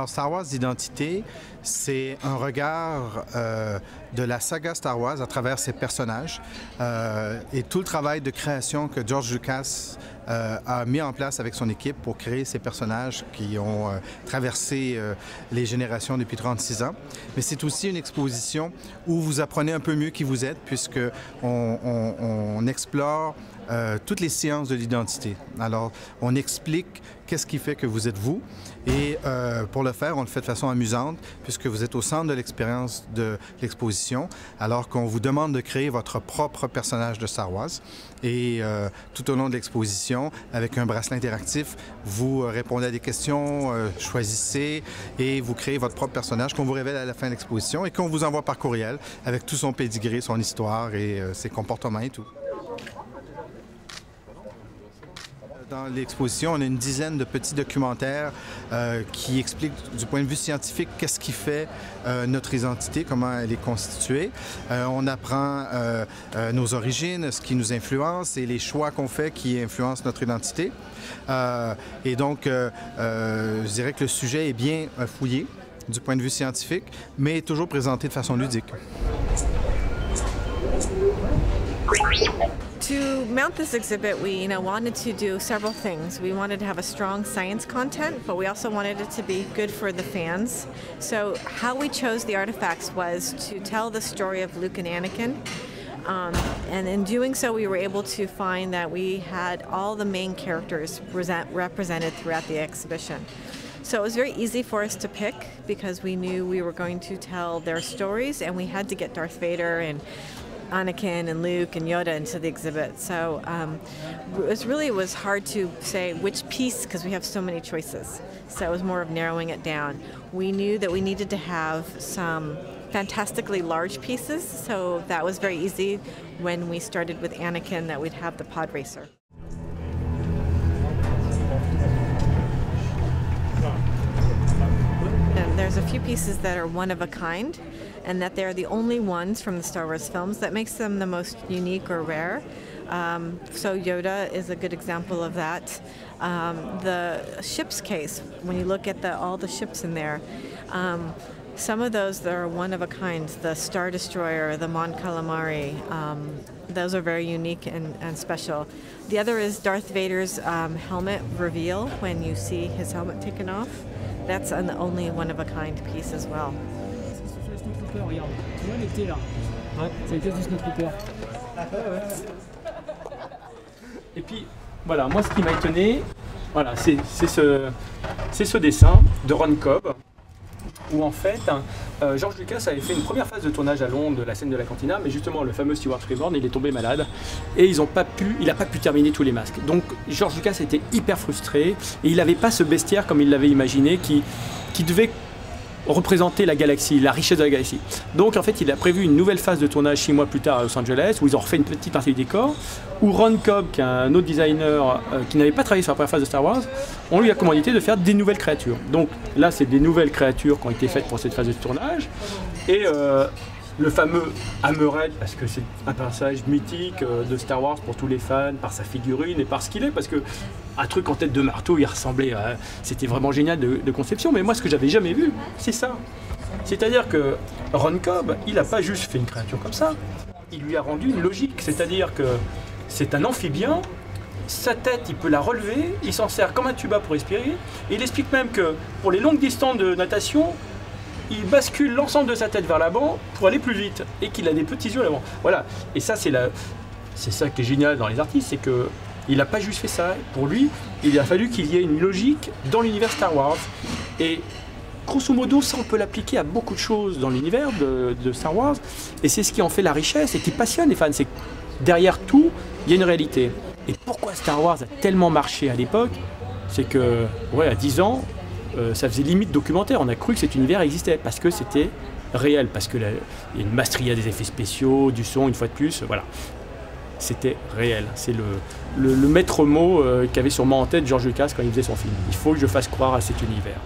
Alors, Star Wars Identité, c'est un regard de la saga Star Wars à travers ses personnages et tout le travail de création que George Lucas a mis en place avec son équipe pour créer ces personnages qui ont traversé les générations depuis 36 ans. Mais c'est aussi une exposition où vous apprenez un peu mieux qui vous êtes, puisque on explore toutes les sciences de l'identité. Alors, on explique qu'est-ce qui fait que vous êtes vous. Et pour le faire, on le fait de façon amusante, puisque vous êtes au centre de l'expérience de l'exposition, alors qu'on vous demande de créer votre propre personnage de Star Wars. Et tout au long de l'exposition, avec un bracelet interactif, vous répondez à des questions, choisissez et vous créez votre propre personnage qu'on vous révèle à la fin de l'exposition et qu'on vous envoie par courriel avec tout son pédigré, son histoire et ses comportements et tout. Dans l'exposition, on a une dizaine de petits documentaires qui expliquent du point de vue scientifique qu'est-ce qui fait notre identité, comment elle est constituée. On apprend nos origines, ce qui nous influence et les choix qu'on fait qui influencent notre identité. Et donc, je dirais que le sujet est bien fouillé du point de vue scientifique, mais toujours présenté de façon ludique. To mount this exhibit, we wanted to do several things. We wanted to have a strong science content, but we also wanted it to be good for the fans. So how we chose the artifacts was to tell the story of Luke and Anakin. And in doing so, we were able to find that we had all the main characters represented throughout the exhibition. So it was very easy for us to pick because we knew we were going to tell their stories, and we had to get Darth Vader and Anakin and Luke and Yoda into the exhibit. So it was hard to say which piece because we have so many choices. So it was more of narrowing it down. We knew that we needed to have some fantastically large pieces, so that was very easy when we started with Anakin, that we'd have the pod racer. And there's a few pieces that are one of a kind, and that they're the only ones from the Star Wars films. That makes them the most unique or rare. So Yoda is a good example of that. The ship's case, when you look at all the ships in there, some of those that are one of a kind, the Star Destroyer, the Mon Calamari, those are very unique and special. The other is Darth Vader's helmet reveal when you see his helmet taken off. That's an only one of a kind piece as well. Regarde, tu vois, elle était là. Ouais, ça a été du Snowtrooper. Et puis, voilà, moi ce qui m'a étonné, voilà, c'est ce dessin de Ron Cobb, où en fait, George Lucas avait fait une première phase de tournage à Londres de la scène de la cantina, mais justement le fameux Stewart Freeborn, il est tombé malade et il n'a pas pu terminer tous les masques. Donc George Lucas était hyper frustré et il n'avait pas ce bestiaire comme il l'avait imaginé qui devait représenter la galaxie, la richesse de la galaxie. Donc en fait il a prévu une nouvelle phase de tournage 6 mois plus tard à Los Angeles où ils ont refait une petite partie du décor, où Ron Cobb, qui est un autre designer qui n'avait pas travaillé sur la première phase de Star Wars, on lui a commandité de faire des nouvelles créatures. Donc là c'est des nouvelles créatures qui ont été faites pour cette phase de tournage. Et le fameux Hammerhead, parce que c'est un personnage mythique de Star Wars pour tous les fans, par sa figurine et par ce qu'il est, parce que un truc en tête de marteau, il ressemblait à... C'était vraiment génial de conception, mais moi ce que j'avais jamais vu, c'est ça. C'est-à-dire que Ron Cobb, il n'a pas juste fait une créature comme ça, il lui a rendu une logique, c'est-à-dire que c'est un amphibien, sa tête, il peut la relever, il s'en sert comme un tuba pour respirer, et il explique même que pour les longues distances de natation, il bascule l'ensemble de sa tête vers l'avant pour aller plus vite et qu'il a des petits yeux à l'avant. Voilà. Et ça, c'est ça qui est génial dans les artistes, c'est que il n'a pas juste fait ça. Pour lui, il a fallu qu'il y ait une logique dans l'univers Star Wars. Et grosso modo, ça, on peut l'appliquer à beaucoup de choses dans l'univers de Star Wars. Et c'est ce qui en fait la richesse et qui passionne les fans. C'est que derrière tout, il y a une réalité. Et pourquoi Star Wars a tellement marché à l'époque, c'est que, ouais, à 10 ans, ça faisait limite documentaire, on a cru que cet univers existait parce que c'était réel, parce qu'il y a une maestria des effets spéciaux, du son, une fois de plus, voilà. C'était réel, c'est le maître mot qu'avait sûrement en tête George Lucas quand il faisait son film. Il faut que je fasse croire à cet univers.